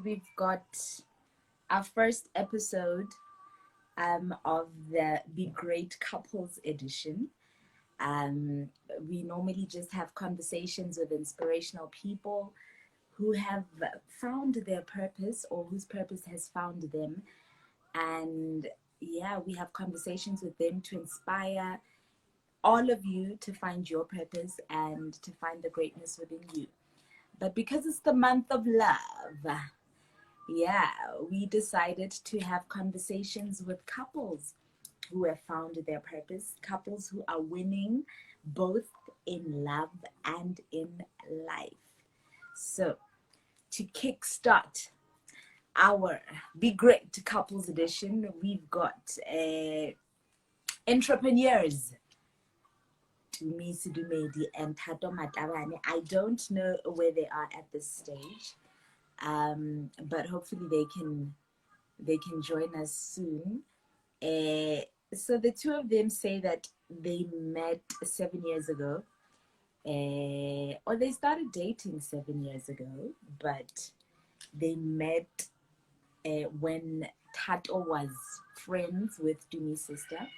we've got our first episode of the Be Great Couples edition. We normally just have conversations with inspirational people who have found their purpose or whose purpose has found them. And yeah, we have conversations with them to inspire all of you to find your purpose and to find the greatness within you. But because it's the month of love, yeah, we decided to have conversations with couples who have found their purpose, couples who are winning both in love and in life. So to kickstart our Be Great Couples edition, we've got entrepreneurs Tumi Sedumedi and Thato Matabane. I don't know where they are at this stage, but hopefully they can join us soon. So the two of them say that they met 7 years ago, or they started dating 7 years ago, but they met when Thato was friends with Tumi's sister.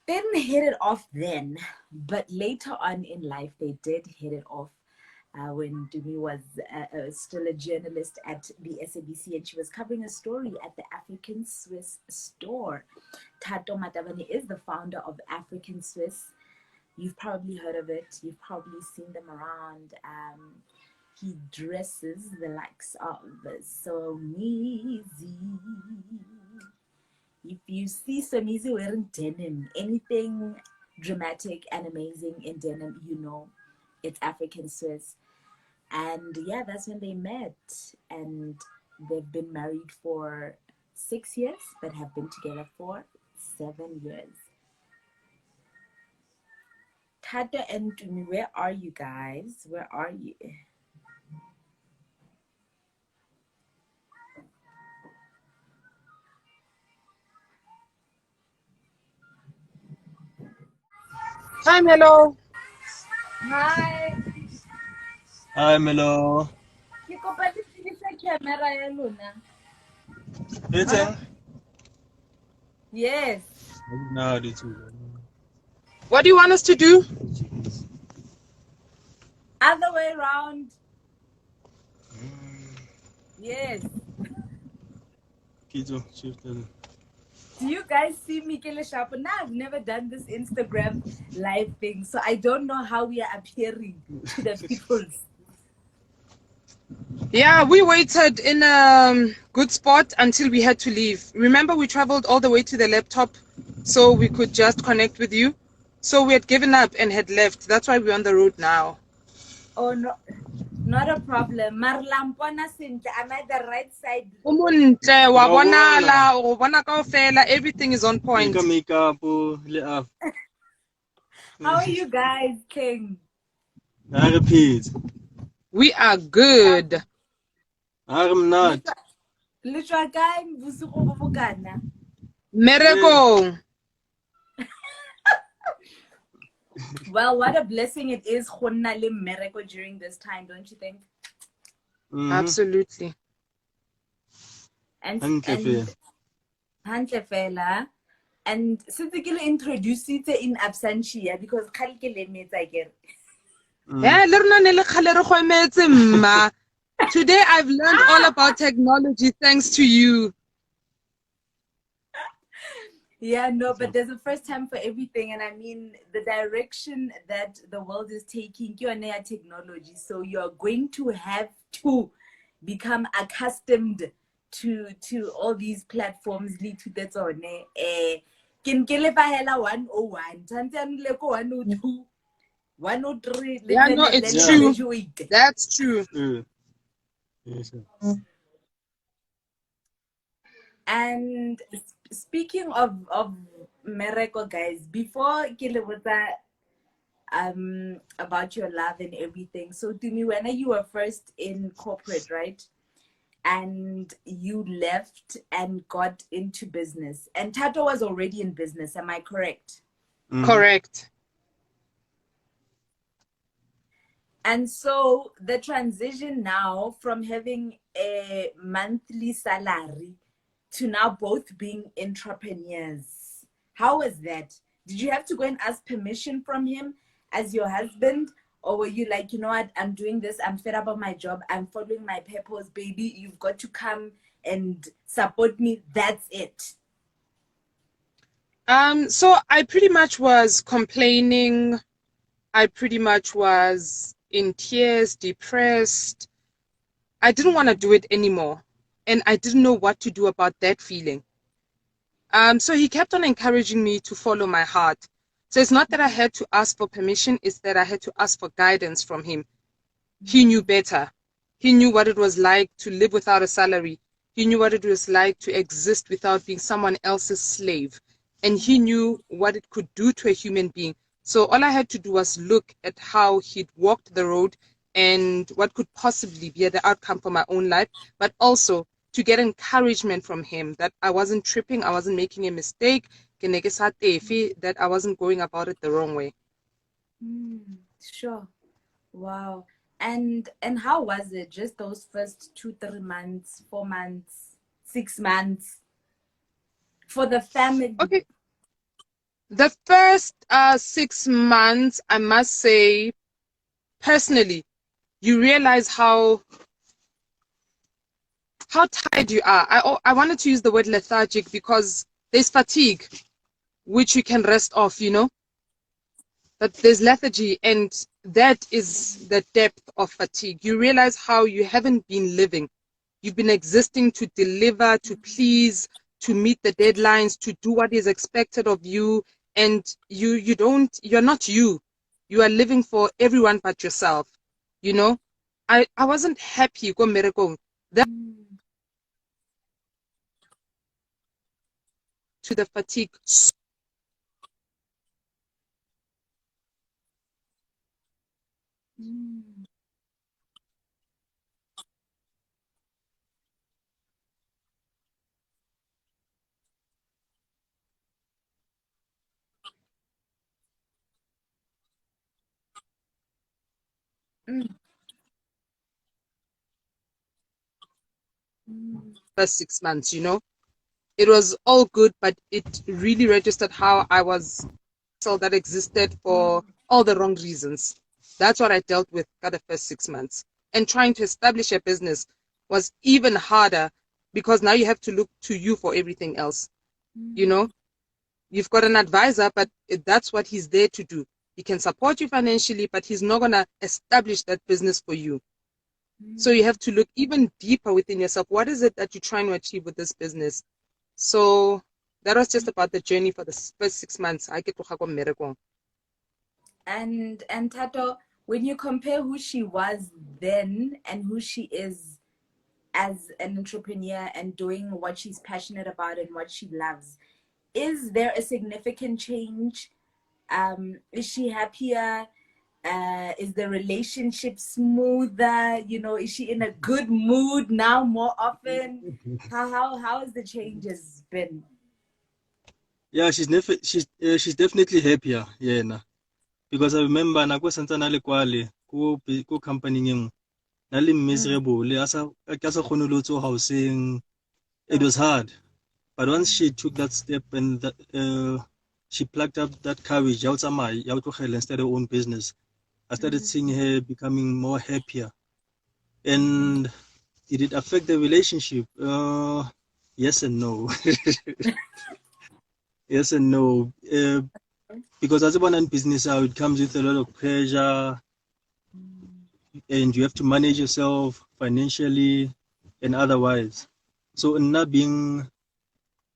They didn't hit it off then, but later on in life, they did hit it off when Tumi was still a journalist at the SABC, and she was covering a story at the AfrikanSwiss store. Thato Matabane is the founder of AfrikanSwiss. You've probably heard of it. You've probably seen them around. He dresses the likes of Somizi. If you see Somizi wearing denim, anything dramatic and amazing in denim, you know it's AfrikanSwiss. And yeah, that's when they met. And they've been married for 6 years, but have been together for 7 years. Thato and Tumi, where are you guys? Where are you? Hi, Melo. Hi. Hi, Melo. Ke kopa le tsebisa camera ya lona. It's Yes. no, the two. What do you want us to do? Other way around. Yes. Kito, shift it. Do you guys see me Kele Sharp? Now I've never done this Instagram live thing, so I don't know how we are appearing to the people. Yeah, we waited in a good spot until we had to leave. Remember, we traveled all the way to the laptop so we could just connect with you. So we had given up and had left. That's why we're on the road now. Oh, no, not a problem. Marlampona Sinta, I'm at the right side. Umuntle, wa bonala, o bona kaofela, everything is on point. Makeup, How are you guys, King? I repeat. We are good. I'm not. Litra guy, Busuko Bogana. Miracle. Well, what a blessing it is, Khonale miracle during this time, don't you think? Absolutely. And Fela. And since I can introduce it in absentia because Kalkele meets again. Today I've learned all about technology thanks to you. Yeah, no, but there's a first time for everything. And I mean, the direction that the world is taking, you're near technology. So you're going to have to become accustomed to all these platforms. Yeah, no, it's true. That's true. Yes, And speaking of miracle, guys, before about your love and everything. So Tumi, when you were first in corporate, right? And you left and got into business. And Thato was already in business, am I correct? Correct. And so the transition now from having a monthly salary to now both being entrepreneurs, how was that? Did you have to go and ask permission from him as your husband? Or were you like, you know what, I'm doing this, I'm fed up of my job, I'm following my purpose, baby, you've got to come and support me, that's it? So I pretty much was complaining. I pretty much was in tears, depressed. I didn't want to do it anymore. And I didn't know what to do about that feeling. So he kept on encouraging me to follow my heart. So it's not that I had to ask for permission, it's that I had to ask for guidance from him. He knew better. He knew what it was like to live without a salary. He knew what it was like to exist without being someone else's slave. And he knew what it could do to a human being. So all I had to do was look at how he'd walked the road and what could possibly be the outcome for my own life, but also to get encouragement from him that I wasn't tripping, I wasn't making a mistake, that I wasn't going about it the wrong way. Sure. Wow. And how was it? Just those first 2-3 months, 4 months, 6 months for the family? Okay. The first 6 months, I must say, personally, you realize how tired you are. I wanted to use the word lethargic because there's fatigue, which you can rest off, you know. But there's lethargy, and that is the depth of fatigue. You realize how you haven't been living. You've been existing to deliver, to please, to meet the deadlines, to do what is expected of you, and you're not you. You are living for everyone but yourself. You know, I wasn't happy go miracle. That to the fatigue. First 6 months, you know, it was all good, but it really registered how I was so that existed for all the wrong reasons. That's what I dealt with for the first 6 months. And trying to establish a business was even harder because now you have to look to you for everything else. You know, you've got an advisor, but that's what he's there to do. He can support you financially, but he's not going to establish that business for you. So you have to look even deeper within yourself. What is it that you're trying to achieve with this business? So that was just about the journey for the first 6 months. I get to have a miracle. And Thato, when you compare who she was then and who she is as an entrepreneur and doing what she's passionate about and what she loves, is there a significant change? Is she happier? Is the relationship smoother? You know, is she in a good mood now more often? How has the changes been? Yeah, she's definitely happier, yeah, nah. Because I remember nako santse na le kwale ko company ngeng na le miserable asa ka sa khone lo tso housing. It was hard, but once she took that step and she plucked up that courage ya tsamaya ya tlogela instead of own business, I started seeing her becoming more happier. And did it affect the relationship? Yes and no. Yes and no. Because as a one business, it comes with a lot of pressure, and you have to manage yourself financially and otherwise. So not being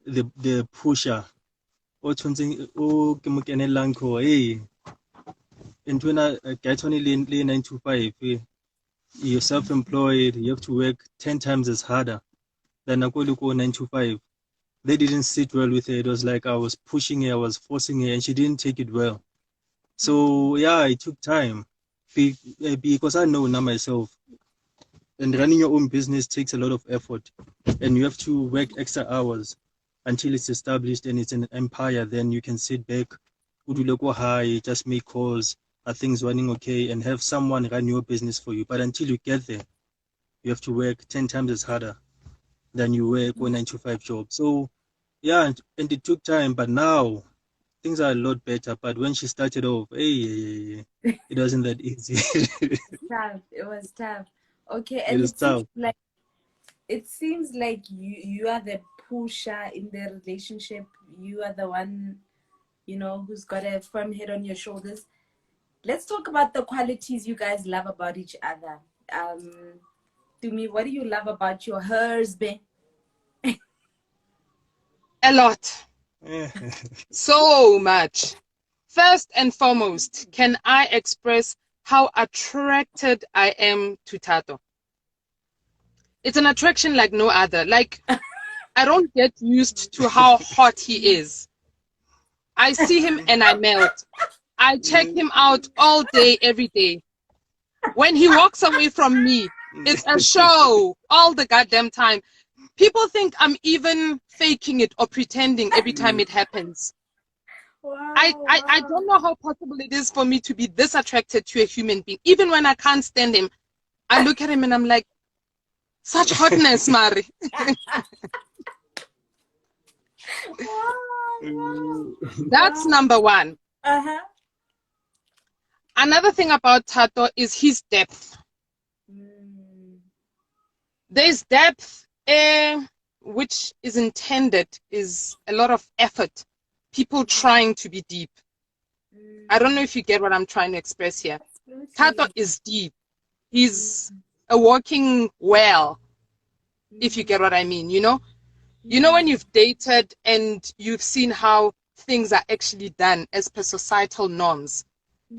the pusher, or something, oh, hey, and when I get only 9 to 5, you're self-employed, you have to work 10 times as harder than I could go 9 to 5. They didn't sit well with her. It was like I was pushing her, I was forcing her, and she didn't take it well. So yeah, it took time because I know now myself, and running your own business takes a lot of effort, and you have to work extra hours until it's established and it's an empire. Then you can sit back, go high, just make calls, are things running okay, and have someone run your business for you. But until you get there, you have to work 10 times as harder than you work a 9-to-5 job. So yeah, and it took time, but now things are a lot better. But when she started off, hey, it wasn't that easy. Tough. It was tough. Okay, It and was tough. it seems like you are the pusher in the relationship. You are the one, who's got a firm head on your shoulders. Let's talk about the qualities you guys love about each other. Tumi, what do you love about your husband? A lot. So much. First and foremost, can I express how attracted I am to Thato? It's an attraction like no other. Like, I don't get used to how hot he is. I see him and I melt. I check him out all day, every day. When he walks away from me, it's a show all the goddamn time. People think I'm even faking it or pretending every time it happens. Wow, I don't know how possible it is for me to be this attracted to a human being. Even when I can't stand him, I look at him and I'm like, such hotness, Mari. Wow. That's number one. Uh-huh. Another thing about Thato is his depth. There's depth, which is intended, is a lot of effort. People trying to be deep. I don't know if you get what I'm trying to express here. Thato is deep. He's a walking well, if you get what I mean, You know when you've dated and you've seen how things are actually done as per societal norms,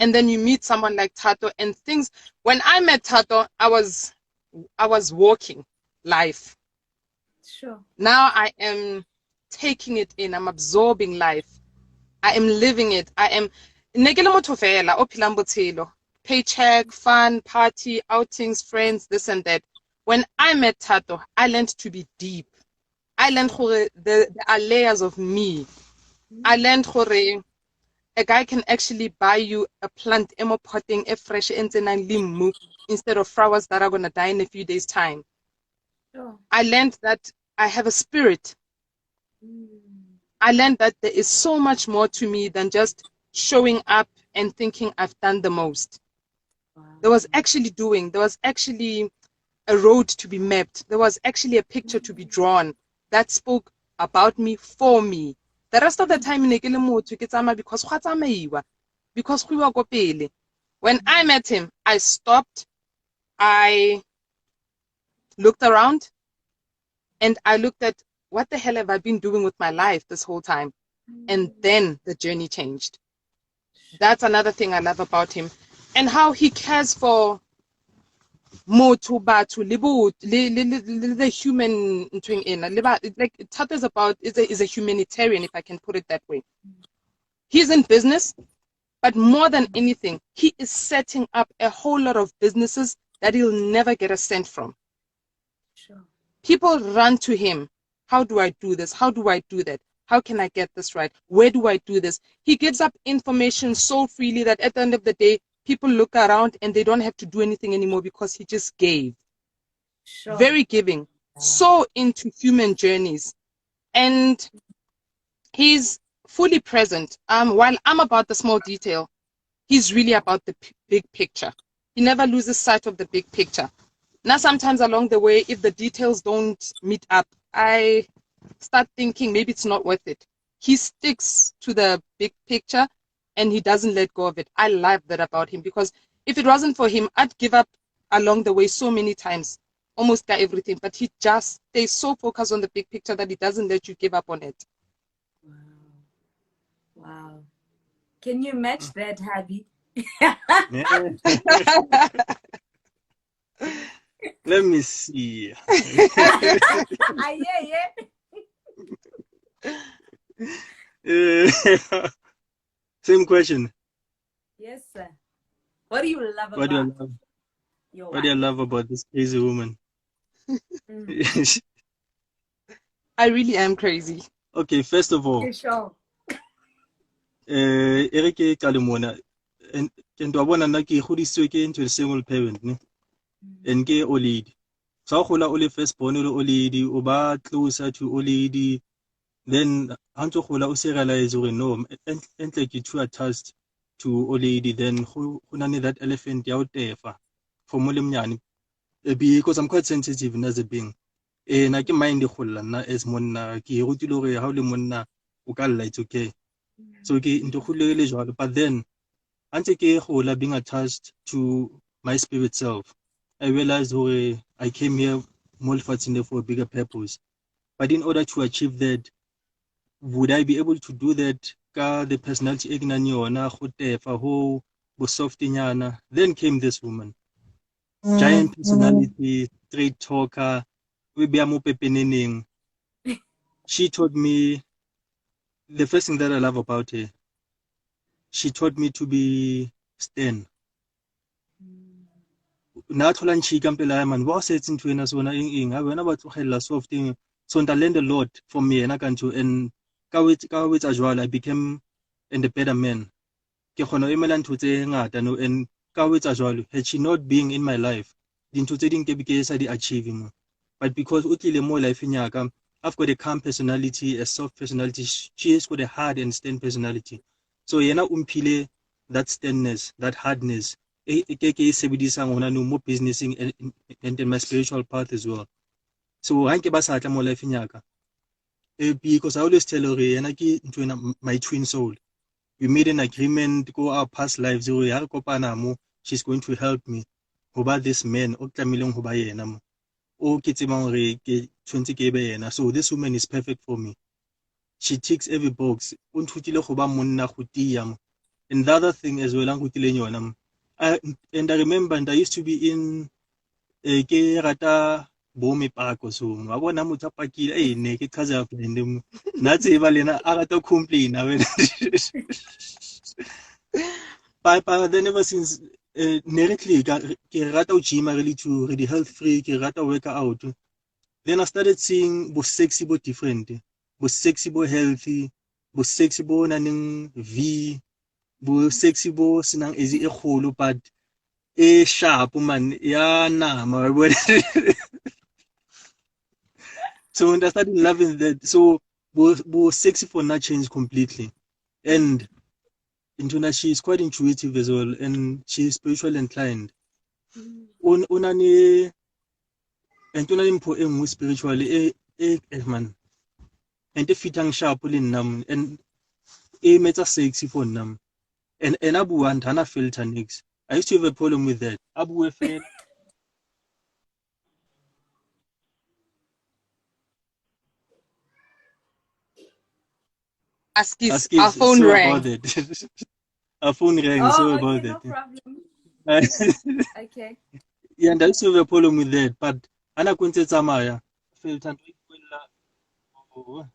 and then you meet someone like Thato and things. When I met Thato, I was walking life. Sure. Now I am taking it in. I'm absorbing life. I am living it. I am paycheck, fun, party, outings, friends, this and that. When I met Thato, I learned to be deep. I learned there are layers of me. I learned a guy can actually buy you a plant, potting, a fresh instead of flowers that are going to die in a few days' time. Sure. I learned that I have a spirit. I learned that there is so much more to me than just showing up and thinking I've done the most. Wow. There was actually a road to be mapped. There was actually a picture to be drawn that spoke about me, for me. The rest of the time, because we were go pele. When I met him, I stopped, I looked around, and I looked at what the hell have I been doing with my life this whole time? And then the journey changed. That's another thing I love about him. And how he cares for the human like Thato is a humanitarian, if I can put it that way. He's in business, but more than anything, he is setting up a whole lot of businesses that he'll never get a cent from. Sure. People run to him. How do I do this? How do I do that? How can I get this right? Where do I do this? He gives up information so freely that at the end of the day, people look around and they don't have to do anything anymore because he just gave. Sure. Very giving. So into human journeys. And he's fully present. While I'm about the small detail, he's really about the big picture. He never loses sight of the big picture. Now, sometimes along the way, if the details don't meet up, I start thinking maybe it's not worth it. He sticks to the big picture and he doesn't let go of it. I love that about him, because if it wasn't for him, I'd give up along the way so many times, almost got everything. But he just stays so focused on the big picture that he doesn't let you give up on it. Wow. Can you match that, Habi? Let me see. Same question. Yes, sir. What do you love What about What do you love about this crazy woman? I really am crazy. Okay, first of all, Okay, sure. Eric Kalimona, and ke ntwa bona nna ke godisitswe ke into single parent ne and ke old lady so go gola o le first born o le old lady o ba closer to old lady then ha ntse gola o se realize gore no entle ke too attached to old lady then go na ne that elephant ya o tefa for mo le mnyane because I'm quite sensitive as a being na ke mind go lla nna as monna ke rutile gore ha o le monna o ka lla it's okay so ke ntwe go le jwalo but then ante ke gola being attached to my spirit self I realized I came here more for a bigger purpose but in order to achieve that would I be able to do that ka the personality e ke nang yona go tefa ho bo softinyana then came this woman giant personality straight talker we be mo pepeneneng she taught me the first thing that I love about her she taught me to be stern na thola nchika mpela ya man wa setse ntwe na sona eng ha wena ba tlogela softing so nta learned a lot from me na kanto and ka wetsa jwala I became and a better man ke khona emela ntho tse ngata no and ka wetsa jwalo had she not being in my life dintho tse ding ke be ke sa di achieving but because o tlile mo life nyaka I've got a calm personality a soft personality she has got a hard and stern personality so yena umphile that sternness that hardness ke sebedisang hona no mo businessing and in my spiritual path as well so ha nke ba sa tla mo life nyaka because I always tell her yena ke ntwena my twin soul we made an agreement go our past lives ha re kopana mo she's going to help me go ba this man o tlamileng go ba yena mo o ke tsebang gore ke tshwentse ke be yena so this woman is perfect for me she ticks every box o nthutile go ba monna go tia mo and the other thing as well ang kutileng yona mo and I remember and I used to be in ke rata bo mepako so wa bona motho a pakile ne ke chaza friend mo na tseba lena a rata complain a wena but then ever since directly ke rata o gym really to really health free ke rata work out then I started seeing bo sexy bo different bo sexy bo healthy bo sexy bo naneng v bo sexy bo sinang ezi e kholo but e sharp man ya nama so I started loving that so bo sexy for not change completely and Intuna she is quite intuitive as well and she is spiritually inclined unani Intuna impo engwe spiritually man and the fitang sharp le nnam and metsa sexy for nnam and abu and hana filter nix I used to have a problem with that abu fail Askis, ask our is phone so about rang. that a phone rang so Oh, about okay, that no problem. Okay. yeah and I used to have a problem with that but ana kwentse tsamaya filter ntho e ikwella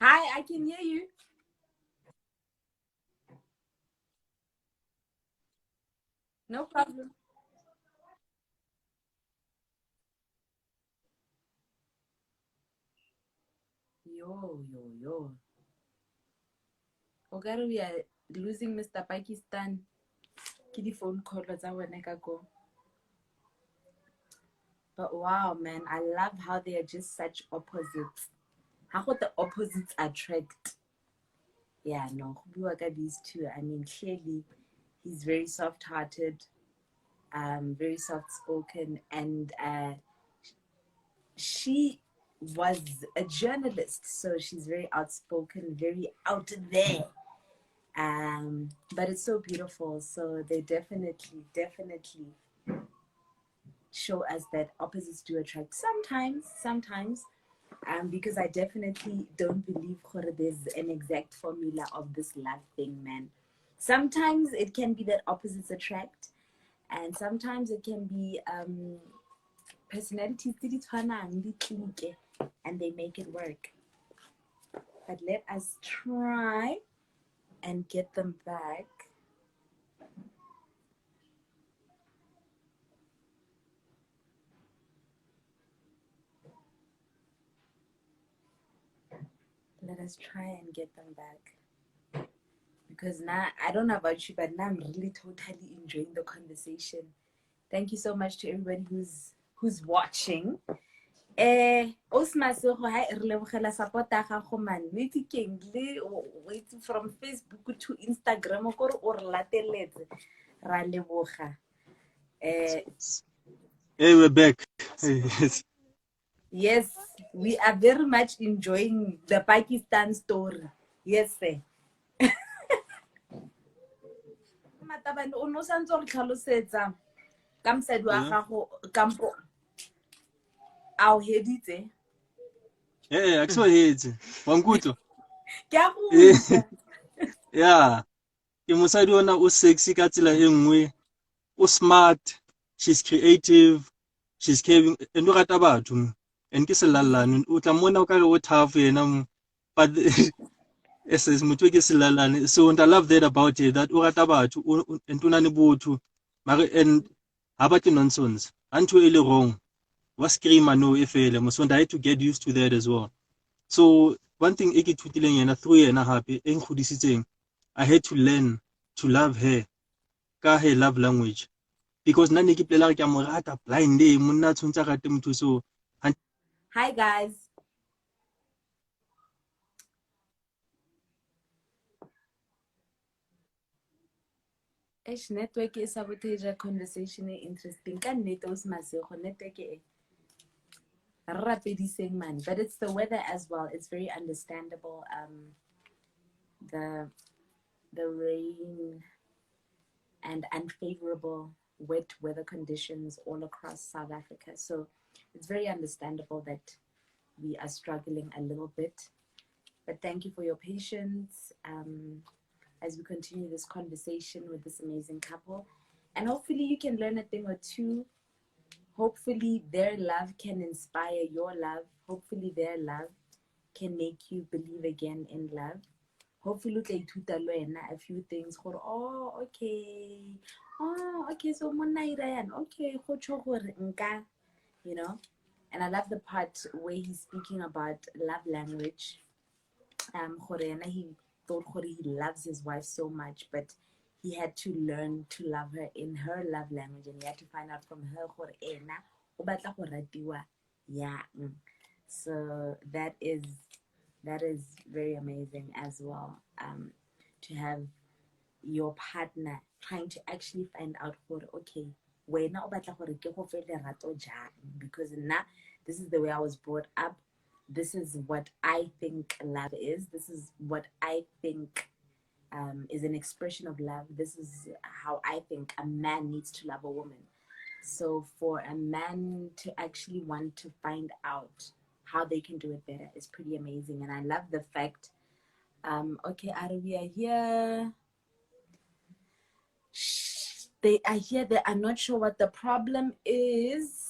Hi, I can hear you. No problem. Yo. Okay, we are losing Mr. Pakistan. Ke di phone call tsa bone ka ko. But wow, man, I love how they are just such opposites. How could the opposites attract? Yeah, no, go bua ka these two. I mean, clearly, he's very soft-hearted, very soft-spoken, and she was a journalist, so she's very outspoken, very out there. But it's so beautiful. So they definitely show us that opposites do attract sometimes. Because I definitely don't believe there's an exact formula of this love thing, man. Sometimes it can be that opposites attract, and sometimes it can be personalities and they make it work. But let us try and get them back. Let us try and get them back. Because now, I don't know about you, but now I'm really totally enjoying the conversation. Thank you so much to everybody who's watching. Osmasego ha re lebogela support ya gago man. Wait keng le wait from Facebook to Instagram go re o re lateletse ra leboga. Hey, we're back. Yes, we are very much enjoying the Pakistan story. Yes, sir. Matabane o no santse re tlhalosetsa ka mosadi wa gago kampo a o heditse. Actually, Wanguto. Ke a go utlwa. Yeah. Ke mosadi ona o sexy ka tsela e nngwe, o smart, she's creative, she's caring, and o rata batho. And ke selalane, o tla mona o ka re o tough yena, but es motho ke selalane. So I love that about her, that o rata batho, and o na le botho. Mare and ha batle nonsense. Anto e le wrong. Was scream no e fele. Mosonda I had to get used to that as well. So one thing e ke thutileng yena through yena hape e nkgodisitseng, I had to learn to love her ka her love language, because nna ne ke plela ke a mo rata blind monna tshwantse a rate motho. So Hi guys. Network is sabotage a conversation interesting. Can net Osmasego network e rapidiseng man, but it's the weather as well. It's very understandable. The rain and unfavorable wet weather conditions all across South Africa. So it's very understandable that we are struggling a little bit. But thank you for your patience as we continue this conversation with this amazing couple. And hopefully you can learn a thing or two. Hopefully their love can inspire your love. Hopefully their love can make you believe again in love. Hopefully o tla ithuta le wena a few things gore okay so monna ira yana okay go tsho gore nka, you know. And I love the part where he's speaking about love language. Gore yena he thought gore he loves his wife so much, but he had to learn to love her in her love language, and he had to find out from her gore ena o batla go ratiwa yang. So that is very amazing as well, to have your partner trying to actually find out okay wena o batla gore ke go fe lerato jang, because now this is the way I was brought up, this is what I think love is, this is what I think is an expression of love, this is how I think a man needs to love a woman. So for a man to actually want to find out how they can do it better is pretty amazing. And I love the fact, okay, we are here. They are here, they are not sure what the problem is.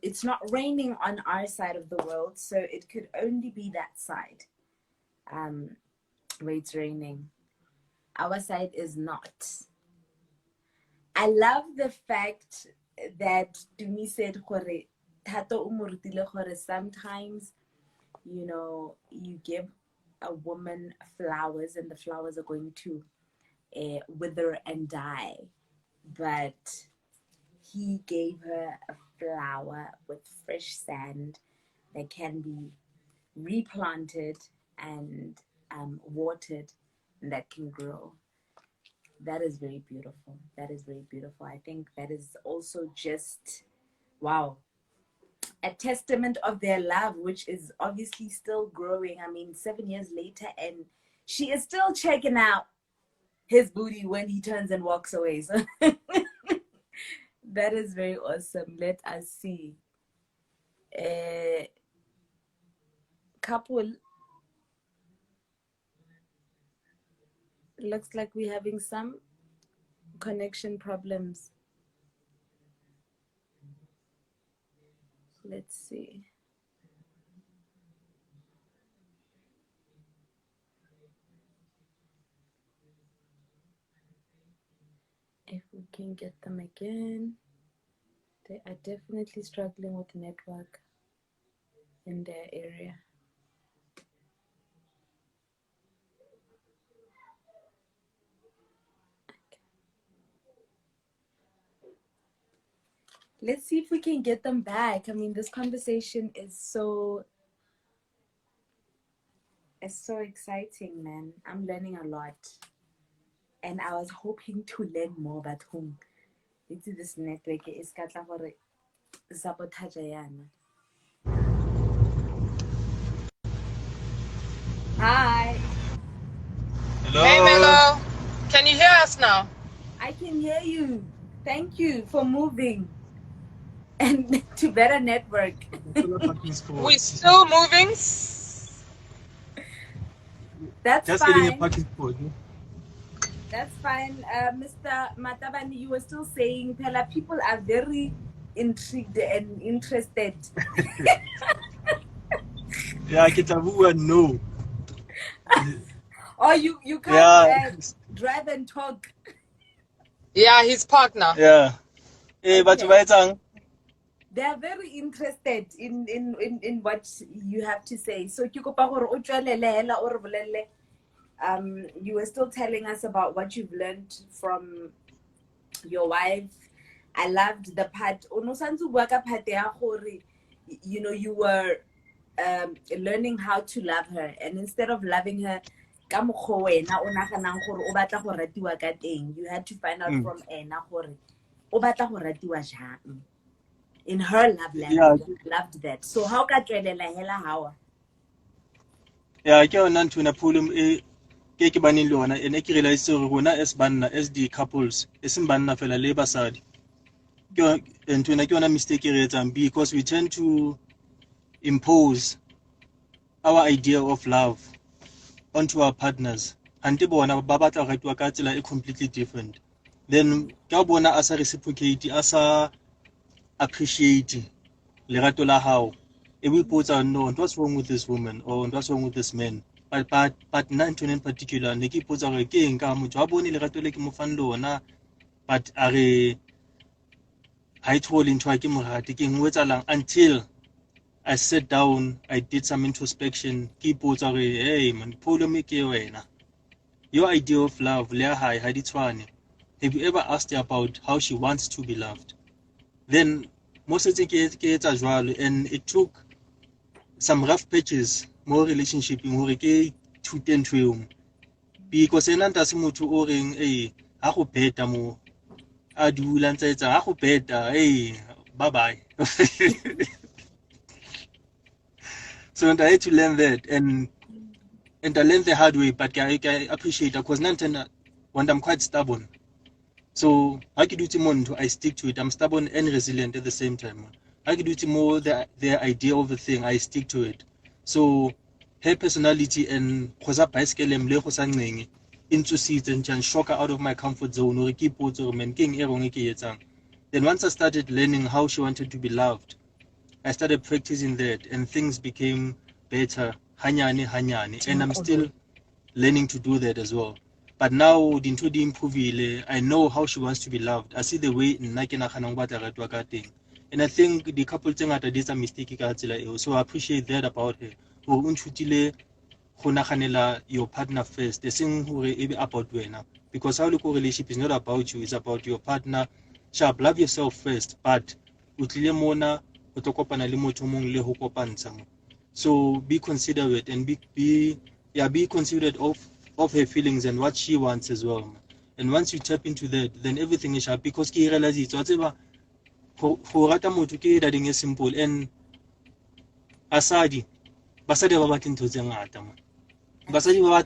It's not raining on our side of the world, so it could only be that side where it's raining. Our side is not. I love the fact that Tumi said Thato umurutile sometimes, you know, you give a woman flowers and the flowers are going to wither and die, but he gave her a flower with fresh sand that can be replanted and watered, and that can grow. That is very beautiful. That is very beautiful. I think that is also just, wow, a testament of their love, which is obviously still growing. I mean, 7 years later, and she is still checking out his booty when he turns and walks away. So that is very awesome. Let us see. Couple. Looks like we're having some connection problems. Let's see. If we can get them again. They are definitely struggling with network in their area. Let's see if we can get them back. I mean, this conversation is so exciting, man. I'm learning a lot. And I was hoping to learn more, but whom? It's this network is katla gore sabotage yana. Hi. Hello. Hey, Melo. Can you hear us now? I can hear you. Thank you for moving and to better network. We're still moving. That's Just fine. getting a parking spot. That's fine. Mr. Matabane, you were still saying Pella people are very intrigued and interested. Yeah, Kitabu no. Or you can't Yeah. drive and talk. Yeah, his partner. Yeah. Eh, but Okay. They are very interested in what you have to say. So you were still telling us about what you've learned from your wife. I loved the part. You know, you were learning how to love her, and instead of loving her, you had to find out from in her love language. Yeah. Loved that. So how ka hela how? Yeah, ke yona ntho na problem e ke baneng le ona ene ke realize gore rona as banna as the couples e seng banna fela le basadi ke ntho na ke yona mistake e re etsang because we tend to impose our idea of love onto our partners ante bona ba batla go ratiwa ka tsela e completely different, then ka bona a sa reciprocate a sa appreciate lerato la hao e bo ipotsa no what's wrong with this woman or what's wrong with this man, but none in particular ne ke ipotsa gore ke eng ka motho a bone lerato le ke mo fang lona but a re ha e thole ntho a ke mo rate ke eng o etsalang until I sat down, I did some introspection ke ipotsa gore hey man problem e ke wena, your idea of love le ya hae ha di tshwane. Have you ever asked her about how she wants to be loved? Then mo setse ke etsa jwalo, and it took some rough patches more relationship hore ke thute ntho eo because ena nta se motho o reng ha go beta mo a dula ntse etsa ha go beta bye bye. So I had to learn that, and I learned the hard way, but I appreciate it because when I'm quite stubborn. So I can do it more, I stick to it. I'm stubborn and resilient at the same time. I can do it more the idea of the thing, I stick to it. So her personality and khoza bicycle mle go saneng into seats and shock her out of my comfort zone or keep then once I started learning how she wanted to be loved, I started practicing that and things became better hanyane, and I'm still learning to do that as well. But now dinto di improve, I know how she wants to be loved. I see the way nna ke nagana go batla ratwa ka teng, and I think the couple tse ngata di tsa mistake ka tsela eo. So I appreciate that about her. Go nthutile go naganela your partner first, the seng hore e be about wena, because how look relationship is not about you, it's about your partner. Sharp, love yourself first, but o tlile mona o tlo kopana le motho mong le ho kopantsha mo. So be considerate and be considerate of her feelings and what she wants as well. And once you tap into that, then everything is sharp, because ke realize it tseba go rata motho ke dading e simple, and basadi ba batla ntho tse ngata mo. Basadi ba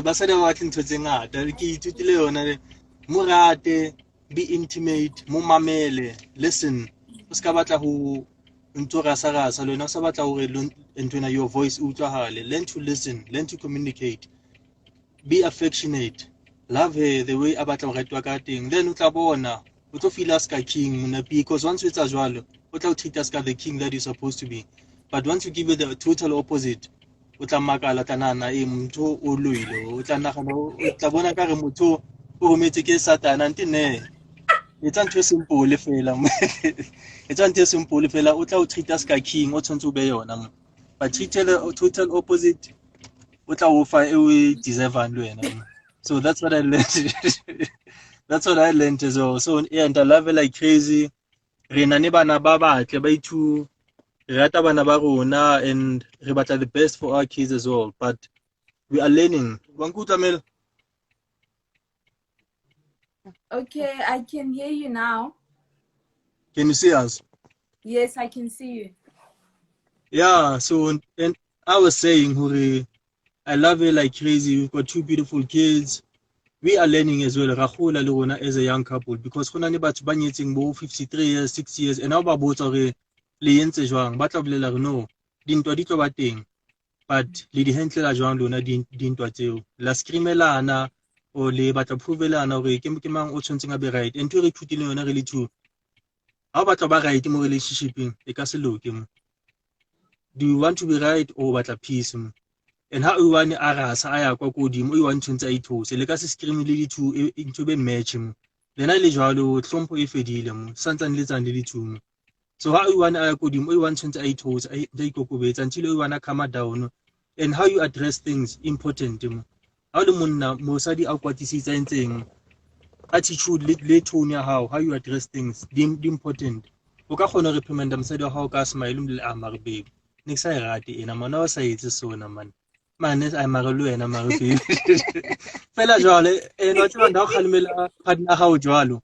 batla ntho tse ngata ke ithutile yona mo rate, be intimate, mo mamele, listen, o ska batla ho ntso rasa le wena o sa batla hore ntwena your voice utlwahale. Learn to listen, learn to communicate, be affectionate, love her the way a batla ho ratwa ka teng, then o tla bona o tlo feel as ka king mona, because once o etsa jwalo o tla o treat as ka the king that you're supposed to be. But once you give it the total opposite, o tla makala tla nana motho o loile, o tla nagana o tla bona ka re motho o rometse ke satana ntine. It's not too simple fela. It's not too simple fela. O tla o treat us ka king o tshwantse o be yona mo. But total opposite. O tla o fa e o deserve le wena mo. So that's what I learned. That's what I learned as well. So yeah, and I love it like crazy. Re na ne bana ba batle ba ithu. Re rata bana ba rona and re batla the best for our kids as well. But we are learning. Wa nkutlwa Melo? Okay, I can hear you now. Can you see us? Yes, I can see you. Yeah, so and I was saying, Huri, I love it like crazy. We've got two beautiful kids. We are learning as well. Rahula le rona as a young couple because go na le batho ba nyetseng bo 53 years, 60 years, and now ba botsa hore le entse jwang. Ba tla bolela hore no, dintwa di tlo ba teng, but le di handlela jwang lona dintwa tseo. La screamelana o le batla provelana hore ke mang o tshwantseng a be right. And to re ithutile yona re le two. Ha ba tla ba right mo relationshiping, e ka se loke mo. Do you want to be right or batla peace mo? And how you want arasa aya kwa kodimo you want tshwantse a ithose le ka se scream le di two into be match mo lena le jwalo tlhompho e fedile mo santsane le tsane le two mo so how you want aya kodimo you want tshwantse a ithose a ikokobetsa until you want to come down and how you address things important mo ha le monna mosadi a kwatisitsa entseng attitude le tone ya how you address things di important o ka kgona re pemenda mosadi wa hao ka smile le amare babe ne sa irate ena mona wa sa etse sona man man a mare le wena mare fela jwale no tseba nda khalimela partner ga o jwalo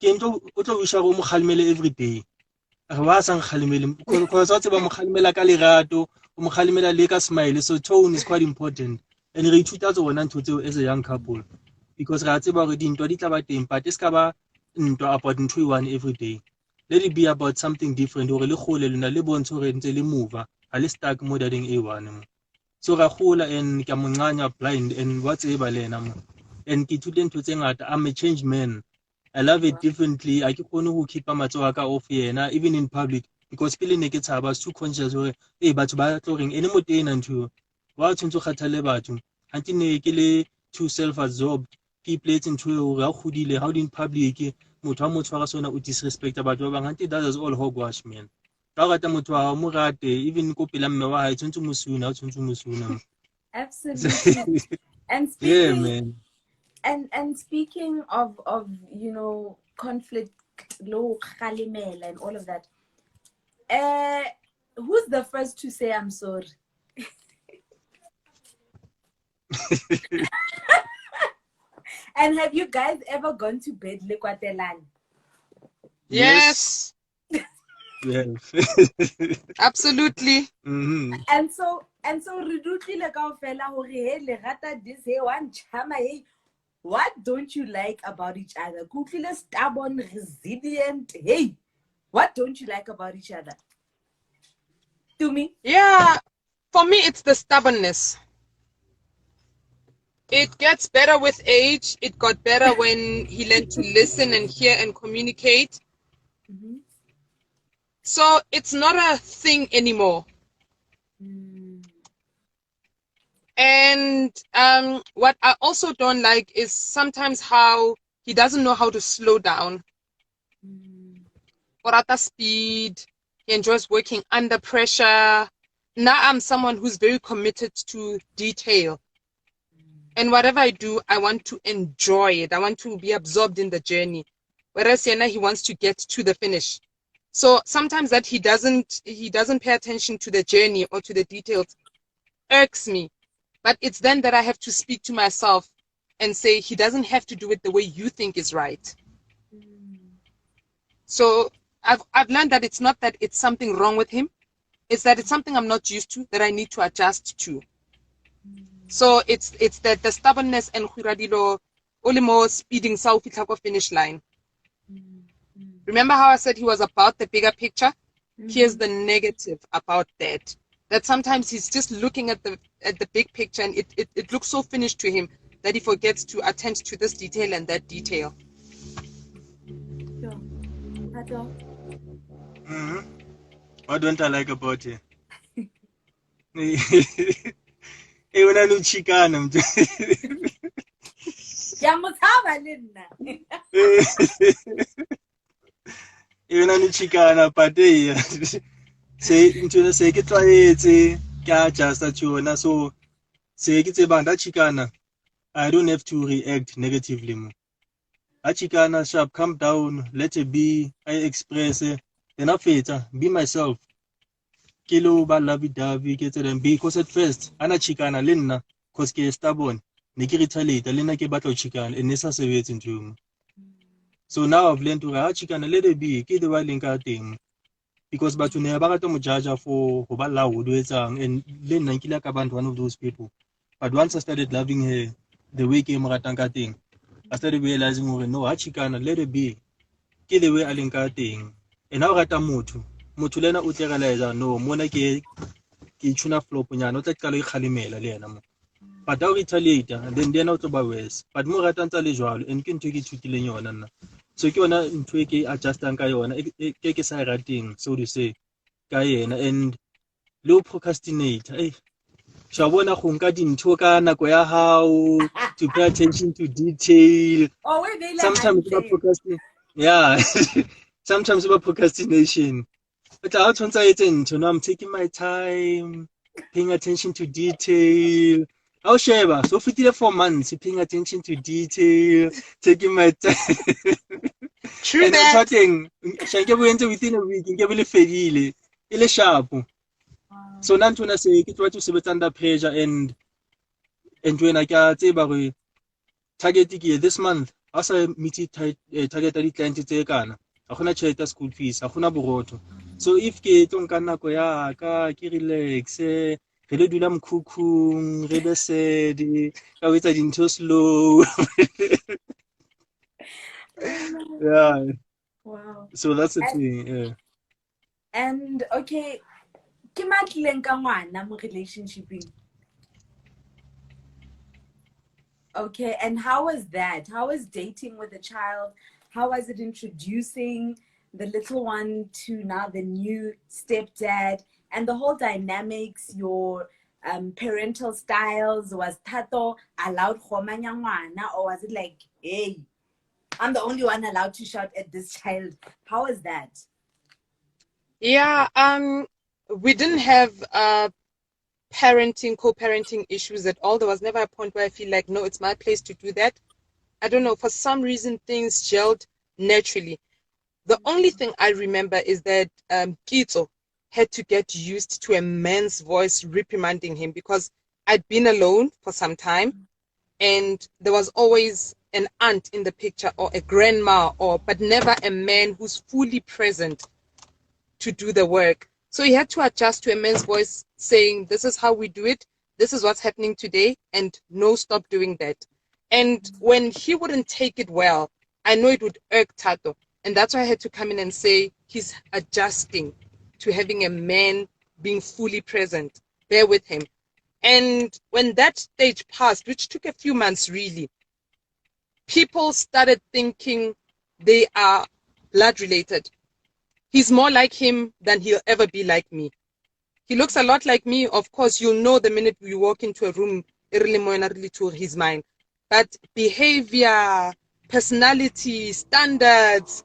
ke ntlo o tlo wisha go mo khalimele every day re ba sang khalimele ko sa tseba mo khalimela ka lerato o mo khalimela le ka smile so tone is quite important and re ithuta tsona ntho tseo as a young couple because ra tseba gore dintwa di tla ba teng but es ka ba ntwa about ntho e one every day let it be about something different gore le gole lona le bontsho re ntse le move ha le stuck mo dading a one so ra gola and ka monganya blind and what's eba lena mo and ke thute ntho tse ngata I'm a changed man I love it differently I ke kgone go keep matsoa ka off yena even in public because pele ne ke tshaba too conscious gore batho ba tlo reng ene mo tena ntho wa tshwntse kgathale batho hanti ne ke le too self absorbed ke plate ntho ga godile how in public motho wa motshwara sona o disrespecta batho ba bang hanti that is all hogwash man ka rata motho wa mo rate even ko pela mme wa hae tshwntse mosuna o tshwntse mosuna Absolutely. And yeah speaking man and speaking of conflict, low khalimela and all of that. Who's the first to say I'm sorry? And have you guys ever gone to bed likwatelan? Yes. Yes. Absolutely. Mm-hmm. And so ridutile kaofela hore he le rata this he one chama he. What don't you like about each other? Kutlile stubborn, resilient. Hey, what don't you like about each other? Tumi? Yeah, for me it's the stubbornness. It gets better with age. It got better when he learned to listen and hear and communicate. Mm-hmm. So it's not a thing anymore. And what I also don't like is sometimes how he doesn't know how to slow down. Or at the speed. He enjoys working under pressure. Now I'm someone who's very committed to detail. And whatever I do, I want to enjoy it. I want to be absorbed in the journey. Whereas Sienna, he wants to get to the finish. So sometimes that he doesn't pay attention to the journey or to the details irks me. But it's then that I have to speak to myself and say he doesn't have to do it the way you think is right. So I've learned that it's not that it's something wrong with him. It's that it's something I'm not used to that I need to adjust to. So it's that the stubbornness and Huradilo only more speeding south finish line. Remember how I said he was about the bigger picture? Here's the negative about that. That sometimes he's just looking at the big picture and it looks so finished to him that he forgets to attend to this detail and that detail. Sure. Thato? Mm-hmm. What don't I like about it? Hey, when I know chicana, Ya motshaba le nna. Yona ni chikana but se ke tlwaetse ka adjusta to yona, so se ke tsebang da chikana I don't have to react negatively mo. A chikana sharp, calm down, let it be, I express, then I feta, be myself. Kilo ba lovey-dovey ke tse ding, because at first ana chikana le nna cause ke stubborn ne ke retaliate le nna ke batla ho chikana and ne sa sebetse ntho eno. So now I've learned to chikana let it be, ke the ba leng ka teng, because batho ne ba rata mo judge for ho ba loud o etsang, and le nna nkile ka ba one of those people. But once I started loving her the way ke mo ratang ka teng, I started realizing no, chikana let it be, ke the way a leng ka teng. And ha o rata motho le ena o tle realize no mona ke tuna flop nyana o tla qala go khalimela le yena mo, but ha o retaliate then the ena o tlo ba worse, but mo rata ntse le jwalo, and ke ntho ke thutileng yona nna. So ke yona ntho e ke adjustang ka yona ke sa rating, so to say, ka yena. And le procrastinate shabona go nka dintho ka nako ya hao, to pay attention to detail. Oh, wait, they Sometimes about procrastination, yeah. Sometimes about procrastination, but I'm taking my time, paying attention to detail. I'll share. So for 4 months, paying attention to detail, taking my time. True And I'm that. talking, within a week, and really fedile. Ile sharp. So now to say, try to see under pressure, and when I get target this month, as I meet target the client tse kana. A gona tšhelete school fees, a gona boroto. So if ke tlo nka nako ya ka ke relax, re le dula mokhukhung, re be sad, ka o etsa dintho slow. Yeah. Wow. So that's the thing. Yeah. And okay, ke matlileng ka ngwana mo relationshiping. Okay, and how was that? How was dating with a child? How was it introducing the little one to now the new stepdad, and the whole dynamics, your parental styles? Was Thato allowed khomanya ngwana, or was it like, hey, I'm the only one allowed to shout at this child? How was that? Yeah, we didn't have co-parenting issues at all. There was never a point where I feel like, no, it's my place to do that. I don't know, for some reason things gelled naturally. The only thing I remember is that Kitso had to get used to a man's voice reprimanding him, because I'd been alone for some time, and there was always an aunt in the picture, or a grandma, but never a man who's fully present to do the work. So he had to adjust to a man's voice saying, this is how we do it, this is what's happening today, and no, stop doing that. And when he wouldn't take it well, I know it would irk Thato. And that's why I had to come in and say he's adjusting to having a man being fully present there with him. And when that stage passed, which took a few months really, people started thinking they are blood related. He's more like him than he'll ever be like me. He looks a lot like me. Of course, you'll know the minute we walk into a room, he's mine. But behavior, personality, standards,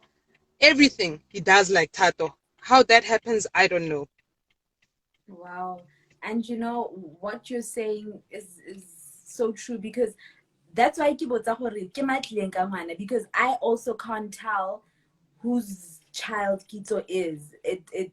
everything he does like Thato. How that happens, I don't know. Wow. And you know what you're saying is so true, because that's why because I also can't tell whose child Kitso is. It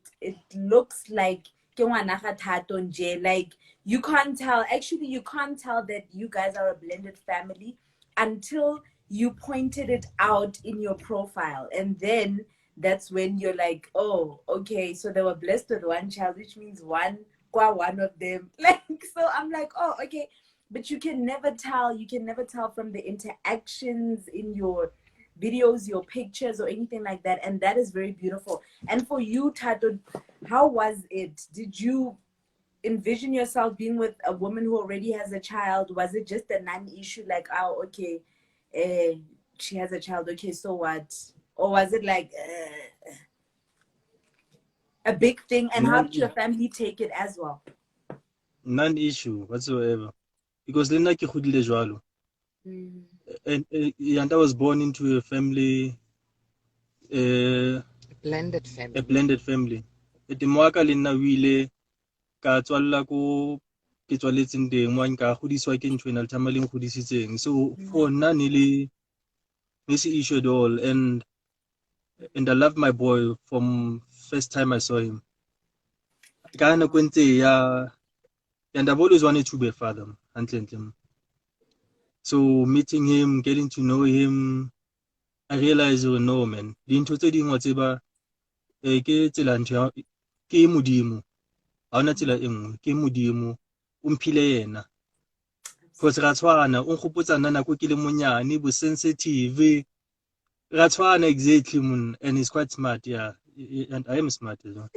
looks like like you can't tell. Actually, you can't tell that you guys are a blended family until you pointed it out in your profile, and then that's when you're like, oh, okay, so they were blessed with one child, which means one of them. Like, so I'm like, oh, okay. But you can never tell. You can never tell from the interactions in your videos, your pictures, or anything like that. And that is very beautiful. And for you, Thato, how was it? Did you envision yourself being with a woman who already has a child? Was it just a non-issue, like, oh, okay, she has a child, okay, so what? Or was it like a big thing? And how did your family take it as well? Non-issue whatsoever, because le nna ke godile jwalo. and I was born into a family, Blended a family. blended family. Ete moaka le nna o ile ka tswalla ko ke tswaletseng teng mo nka godiswa ke ntho ena le thama le ngodisitseng. So for nna ne le issue at all, and I love my boy from first time I saw him. Ka nako ntse ya, and I've always wanted to be a father. So meeting him, getting to know him, I realized, oh no man, dintho tse dingwe tse ba ke tsela ntho ke modimo. Ha ona tsela e nngwe, ke modimo o mphile yena. Because ra tshwana, o nkgopotsa nna nako ke le monyane, bo sensitive. Ra tshwana exactly mun, and he's quite smart, yeah. And I am smart as well.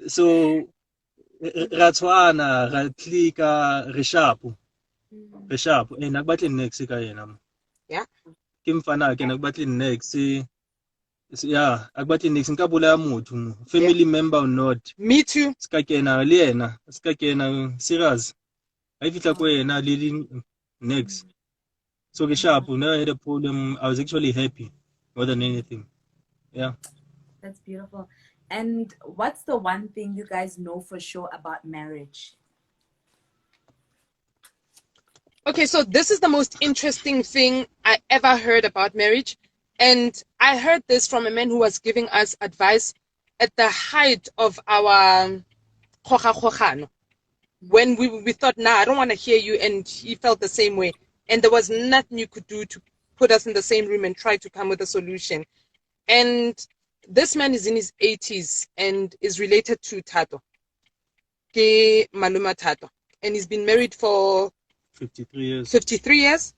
So ra tshwana, ra tlika, re sharp. And akubatle next ka yena. Yeah. Ke mfana ke akubatle next. Yeah, akubatle next nka bolaya motho. Family member or not. Me too. Ska kena le yena, ska kena serious. I fitla ko yena le next. So ke sharp, never had a problem. I was actually happy more than anything. Yeah. That's beautiful. And what's the one thing you guys know for sure about marriage? Okay, so this is the most interesting thing I ever heard about marriage. And I heard this from a man who was giving us advice at the height of our khokhano. When we thought, nah, I don't want to hear you. And he felt the same way. And there was nothing you could do to put us in the same room and try to come with a solution. And this man is in his 80s and is related to Thato. Ke Maluma Thato. And he's been married for 53 years. 53 years.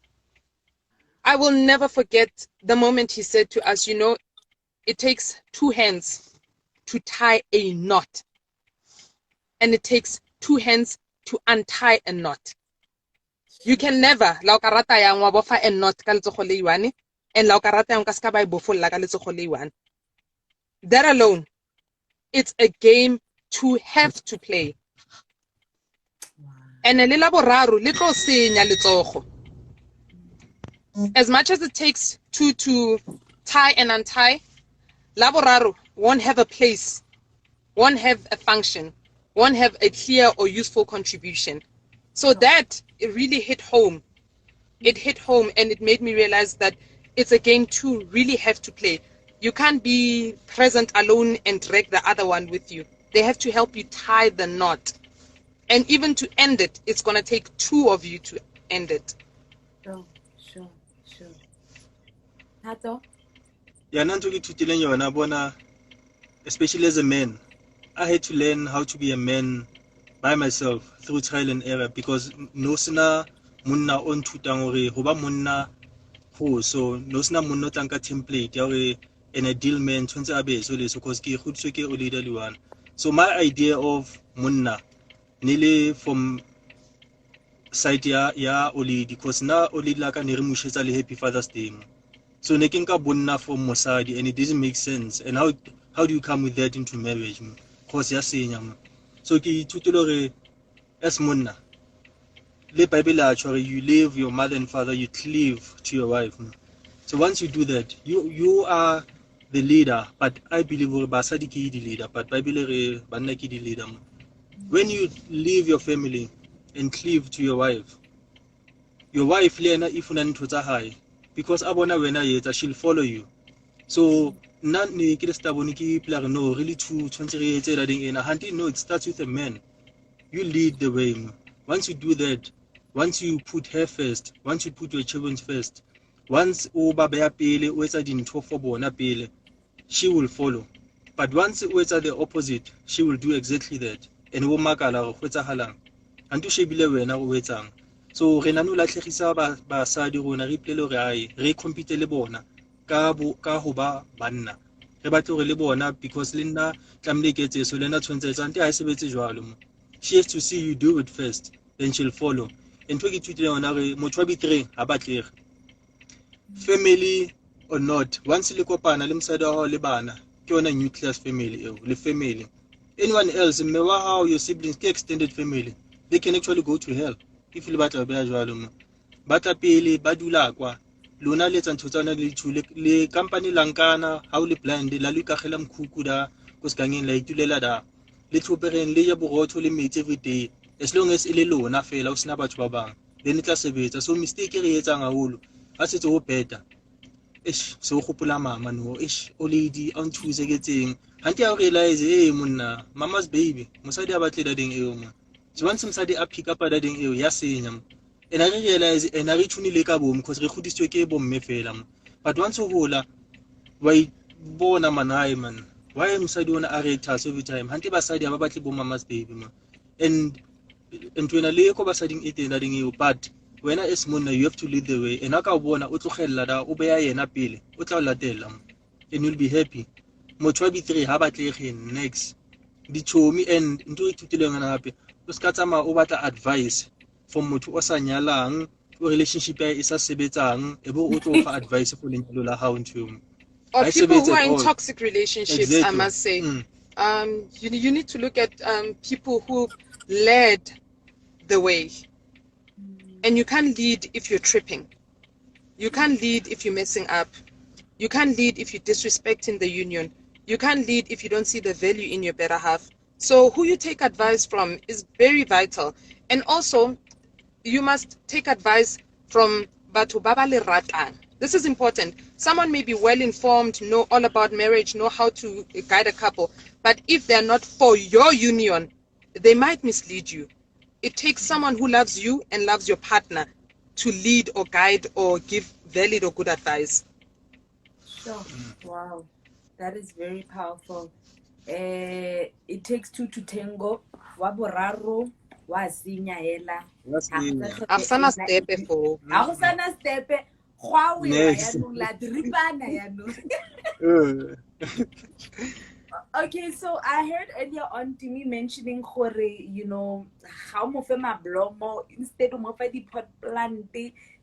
I will never forget the moment he said to us, you know, it takes 2 hands to tie a knot. And it takes 2 hands to untie a knot. You can never, la o ka rata yang wa bofa a knot ka letsogo le iwane, and la o ka rata yang ka ska ba bofolla ka letsogo le iwane. That alone, it's a game to have to play. And le la boraro le tlo senya letsogo. As much as it takes 2 to tie and untie, la boraro won't have a place, won't have a function, won't have a clear or useful contribution. So that, it really hit home. It hit home, and it made me realize that it's a game to really have to play. You can't be present alone and drag the other one with you. They have to help you tie the knot. And even to end it, it's going to take 2 of you to end it. Sure. Thato? Yeah, nanto ke thutileng yona bona, especially as a man. I had to learn how to be a man by myself through trial and error, because no sina munna on tutang hore ho ba munna ho, so no sina munna tanka template ya hore an ideal man tshwantse a be so le so, because ke khudiswe ke o leader le one. So my idea of munna nile from side ya Olidi, because na Olidi la ka ne re mushetsa le Happy Father's Day. So ne ke nka bonna from mosadi, and it doesn't make sense. And how do you come with that into marriage? Because ya senya. So ke ithutile re as monna le Bible a tshware, you leave your mother and father, you cleave to your wife. So once you do that, you are the leader, but I believe hore basadi ke the leader, but Bible re banna ke the leader. When you leave your family and cleave to your wife le ena if una ntho tsa hae, because a bona wena yetsa, she'll follow you. So nna ne ke stabone ke pela no really true tshwantse re etse la ding ena hanti. No, it starts with a man. You lead the way. Once you do that, once you put her first, once you put your children first, once o ba beya pele o etsa dintho for bona pele, she will follow. But once o etsa the opposite, she will do exactly that. And o makala go etsahalang antu shebile wena o etsang. So re nano latlhegisa basadi rona re ipolele gore ai re compete le bona ka ho ba banna, re batle gore le bona, because le nna tlamile ke etse so le nna tshwantse etsa nte ha sebetse jwalo. She has to see you do it first, then she'll follow. And ke thutile yona re motho wa bi3 ha batlege, family or not, once le kopana le mosadi wa hao le bana ke yona nucleus family eo, le family. Anyone else, mme wa hao, your siblings, ke extended family. they can actually go to hell if le batla beya jwalo mo. Batla pele ba dula kwa lona le tsa ntho tsa le thule le company lankana ha o le blind la le ka gela mkhuku da ko sekangeng la itulela da le tlhopereng le ya borotho le metsi every day as long as ile lona fela o sina batho ba bang then tla sebetsa. So mistake re etsang haholo ha setse ho beta so gopola mama no o lady on choose ke tseng hanti ya realize monna mama's baby mosadi a batle dadeng eo mo so once mosadi a pick up dadeng eo ya senya mo and I realize and I tshunile ka bom because re godisitswe ke bomme fela mo but once o hola wa bona manai man why mosadi ona a retas every time hanti basadi ba batle bo mama's baby mo and wena le ko basading e teng dadeng eo but when as monna you have to lead the way and aka bona o tlogella da o beya yena pele o tla latela and you'll be happy motho wa B3 ha batlege next dichomi and into ithutile ngana hape o ska tsama o batla advice from motho o sa nyalang o relationship ya isa sebetsang ebo o tlo fa advice for lenyalo la hao ntho or I people who sebetsa are in all. toxic relationships, Exactly. I must say. You need to look at people who led the way. And you can't lead if you're tripping. You can't lead if you're messing up. You can't lead if you're disrespecting the union. You can't lead if you don't see the value in your better half. So who you take advice from is very vital. And also, you must take advice from batho ba ba le ratang. This is important. Someone may be well informed, know all about marriage, know how to guide a couple, but if they're not for your union, they might mislead you. It takes someone who loves you and loves your partner to lead or guide or give valid or good advice. Sure. Wow, that is very powerful. It takes two to tango. Wa boraro wa sinya hela. Afsana stepe for. Afsana stepe. Next. Okay, so I heard earlier on Tumi mentioning gore, how mo fe mablomo instead of mo fe di pot plant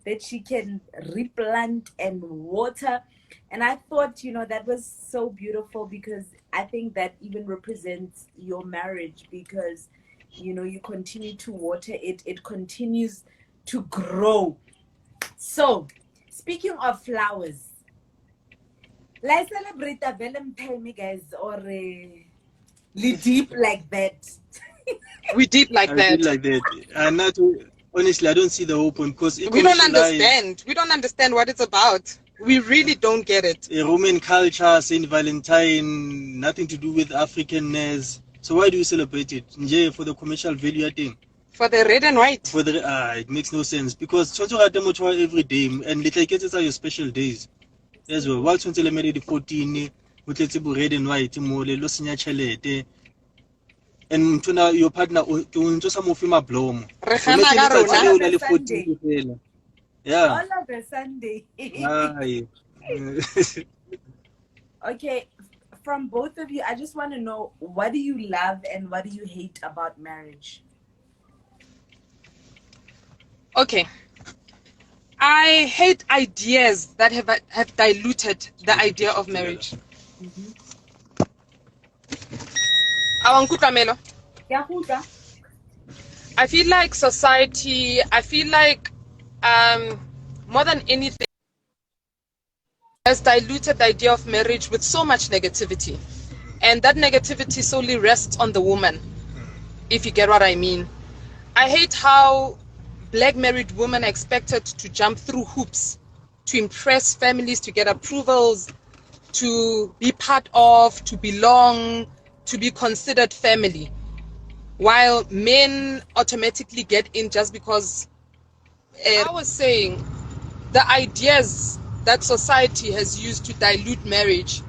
that she can replant and water. And I thought, that was so beautiful because I think that even represents your marriage because, you continue to water it. It continues to grow. So, speaking of flowers, let's celebrate a Valentine, guys, or deep like that. We deep like that. Like that. And not honestly, I don't see the whole point because we don't understand. We don't understand what it's about. We really don't get it. Roman culture, Saint Valentine, nothing to do with Africanness. So why do you celebrate it? For the commercial value thing. For the red and white. For the it makes no sense because every day and little kids are your special days as well. While tshwantse le married 14, o tletse bo red and white mo le lo senya chelete. And mtuna your partner o ntse sa mo fe mablomo. Yeah. All of a Sunday. Okay, from both of you, I just want to know, what do you love and what do you hate about marriage? Okay. I hate ideas that have diluted the idea of marriage. Melo. I feel like society, more than anything, has diluted the idea of marriage with so much negativity. And that negativity solely rests on the woman, if you get what I mean. I hate how Black married women are expected to jump through hoops to impress families, to get approvals, to be part of, to belong, to be considered family, while men automatically get in just because. I was saying, the ideas that society has used to dilute marriage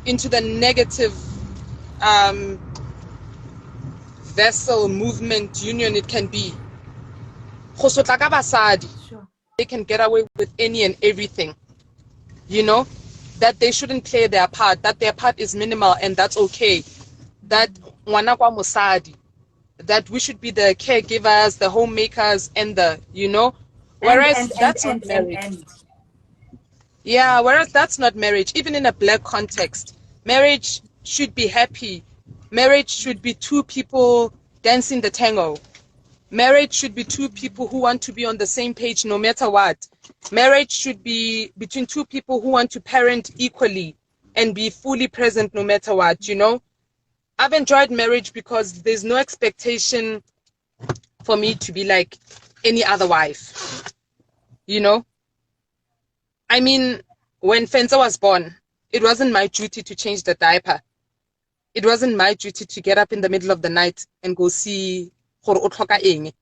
into the negative vessel, movement, union it can be. Sure. They can get away with any and everything, that they shouldn't play their part, that their part is minimal and that's okay, that that we should be the caregivers, the homemakers, and whereas that's not marriage. Yeah, whereas that's not marriage. Even in a Black context, marriage should be happy. Marriage should be two people dancing the tango. Marriage should be two people who want to be on the same page no matter what. Marriage should be between two people who want to parent equally and be fully present no matter what, you know? I've enjoyed marriage because there's no expectation for me to be like any other wife, you know? I mean, when Fenza was born, it wasn't my duty to change the diaper. It wasn't my duty to get up in the middle of the night and go see gore o tlhoka eng.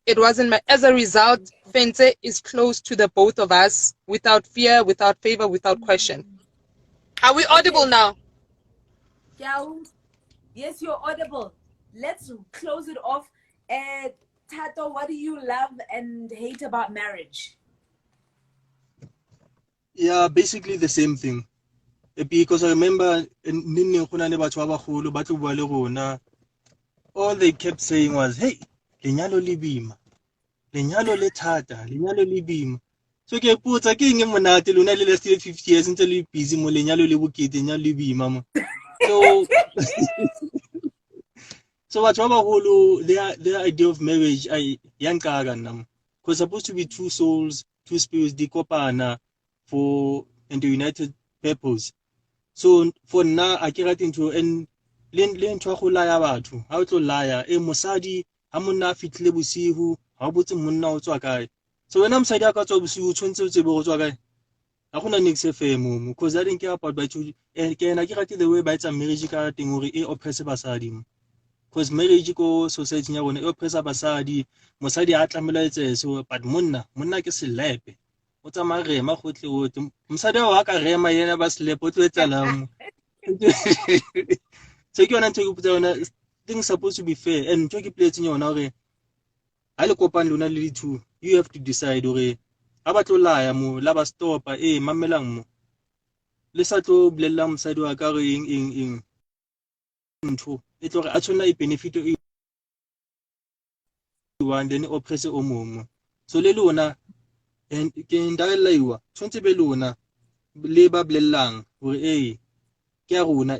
It wasn't my. As a result, Fenze is close to the both of us without fear, without favor, without question. Are we audible now? Yes, you're audible. Let's close it off. Thato, what do you love and hate about marriage? Yeah, basically the same thing. Because I remember all they kept saying was, hey, lenyalo libima, lenyalo le thata, lenyalo libima. So ke putsa ke eng e monate lona le last 50 years ntse le busy mo lenyalo le bokete lenyalo libima mo. So so what their idea of marriage I yankaga nam. Because supposed to be two souls, two spirits di kopana for and the united purpose. So for now I get into and le ntwa go laya batho ha o tlo laya mosadi ha monna fitlile bosihu ha o botse monna o tswa kae. So wena mosadi a ka tswa bosihu tshwantse o tsebe go tswa kae. Ha gona next FM because I didn't care about by two and ke na ke rate the way ba etsa marriage ka teng hore e oppress basadi. Because marriage ko society ya rona e oppress basadi, mosadi a tlamela etse so but monna ke selepe. O tsamaya rema gotle gotle. Mosadi wa ka rema yena ba selepe o tlo etsalang. So ke yona ntho ke putsa yona things supposed to be fair and ntho ke pletseng yona hore ha le kopane lona le two you have to decide hore ha ba tlo laya mo la ba stopa mamelang mo le sa tlo blella mosadi wa ka re eng ntho e tlo re a tshwana e benefit e one then oppress o mongwe so le lona and ke ndalaiwa tshwantse be lona le ba blellang hore ke a rona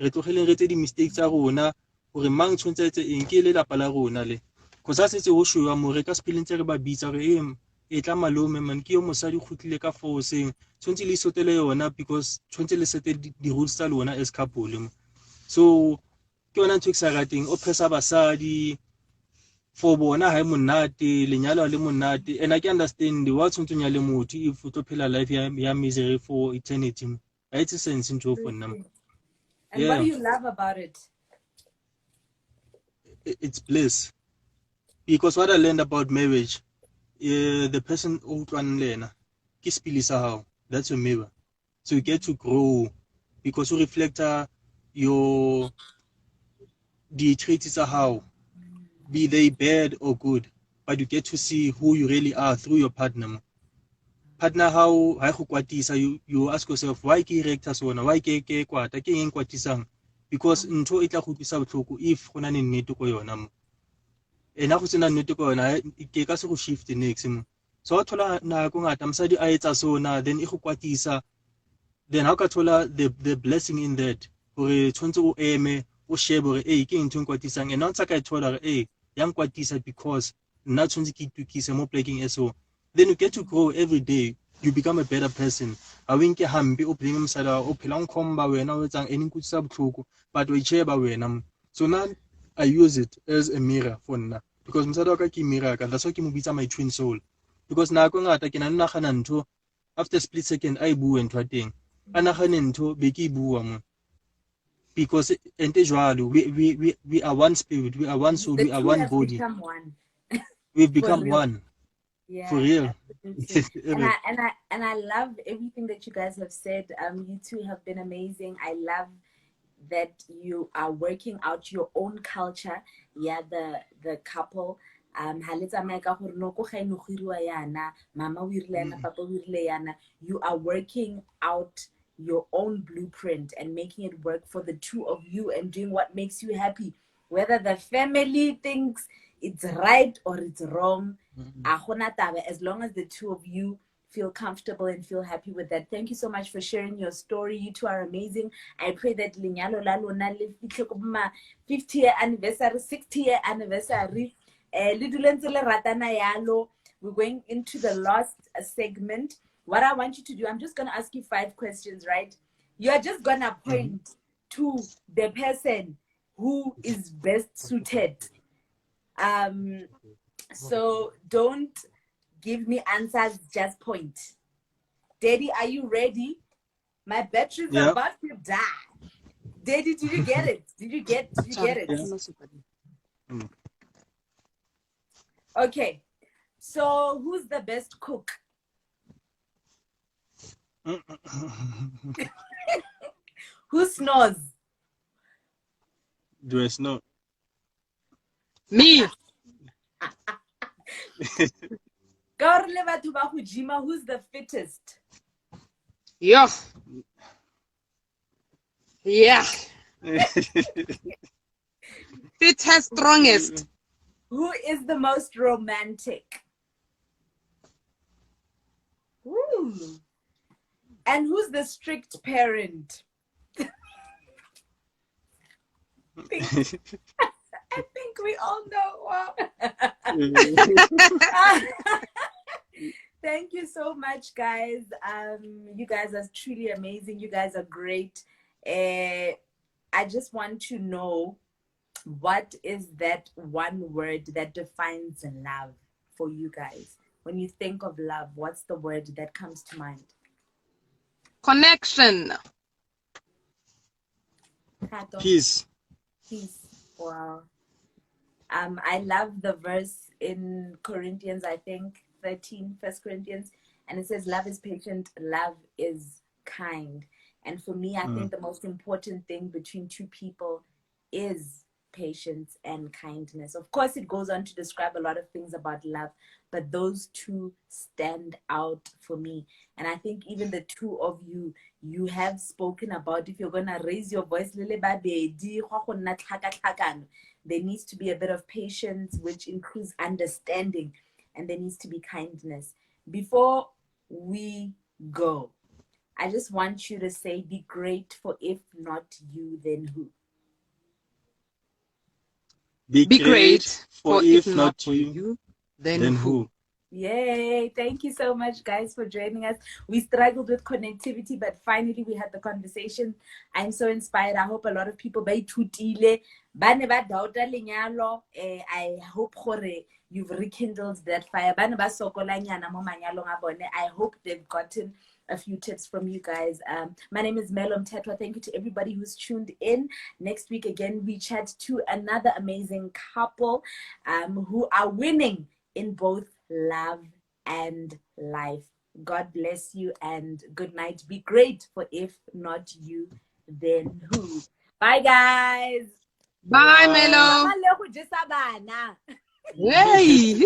re tlogeleng re tse di mistakes tsa rona gore mang tshwantse etse eng ke le lapa la rona le go sa setse ho shwa mo re ka spelling tse re ba bitsa re e tla malome man ke yo mosadi khutlile ka forcing tshwantse le sotele yona because tshwantse le sete di rules tsa lona as couple so ke yona ntho ke sa rateng oppressa basadi for bona ha e monate lenyalo le monate and I can understand what tshwantse nya le motho if o tlo phela life ya misery for eternity ha it's sense ntho for nna. And what do you love about it? It's bliss. Because what I learned about marriage, the person who that's your mirror. So you get to grow because you reflect your the traits are how, be they bad or good, but you get to see who you really are through your partner. Partner how you ask yourself why ke rector sona why ke kwata ke eng kwatisang because ntho e tla go tlisa botlhoko if gona ne nnete go yona mo ena go tsena nnete go yona ke ka se go shift next mo so wa thola na go ngata mosadi a etsa sona then e go kwatisa then how ka thola the blessing in that gore tshwantse o eme o shebe gore ke ntho e kwatisang ena ntse ka thola gore yang kwatisa because nna tshwantse ke itukise mo plaking eso. Then you get to grow every day. You become a better person. Awinke hambi o blame msala o phelang khomba wena o tsang eni kutsa botlhoko but o cheba wena. So now I use it as a mirror for nna because msala ka ke mirror ka that's why ke mo bitsa my twin soul because na go ngata ke na nagana ntho after split second I bua ntho teng ana gane ntho be ke bua mo because ente jwalo we are one spirit, we are one soul, we are one body. We've become one. Yeah, for real. and I love everything that you guys have said. You two have been amazing. I love that you are working out your own culture. Yeah, the couple. You are working out your own blueprint and making it work for the two of you and doing what makes you happy, whether the family thinks it's right or it's wrong. As long as the two of you feel comfortable and feel happy with that. Thank you so much for sharing your story. You two are amazing. I pray that linyalo la lona le 50-year anniversary, 60-year anniversary le dule ntse le ratana yalo. We're going into the last segment. What I want you to do, I'm just going to ask you 5 questions, right? You're just going to point to the person who is best suited. So don't give me answers, just point. Daddy, are you ready? My battery's about to die. Daddy, did you get it? Did you get it? Yeah. Okay. So who's the best cook? Who snores? Do I snore? Me. Who's the fittest? Yeah. Yeah. Fittest, strongest. Who is the most romantic? Ooh. And who's the strict parent? I think we all know. Wow. Thank you so much, guys. You guys are truly amazing. You guys are great. I just want to know, what is that one word that defines love for you guys? When you think of love, what's the word that comes to mind? Connection. Thato? Peace. Peace. Wow. I love the verse in Corinthians, I think 13, 1 Corinthians, and it says, love is patient, love is kind. And for me, I think the most important thing between two people is patience and kindness. Of course, it goes on to describe a lot of things about love, but those two stand out for me. And I think even the two of you, you have spoken about, if you're going to raise your voice, there needs to be a bit of patience, which includes understanding, and there needs to be kindness. Before we go, I just want you to say, be great, for if not you, then who? Be great, for if not for you, then who? Yay. Thank you so much, guys, for joining us. We struggled with connectivity, but finally we had the conversation. I'm so inspired. I hope a lot of people I hope you've rekindled that fire. I hope they've gotten a few tips from you guys. My name is Melo Thato. Thank you to everybody who's tuned in. Next week, again, we chat to another amazing couple who are winning in both love and life. God bless you and good night. Be great, for if not you, then who? Bye, guys. Bye, Melo. Bye. Hey.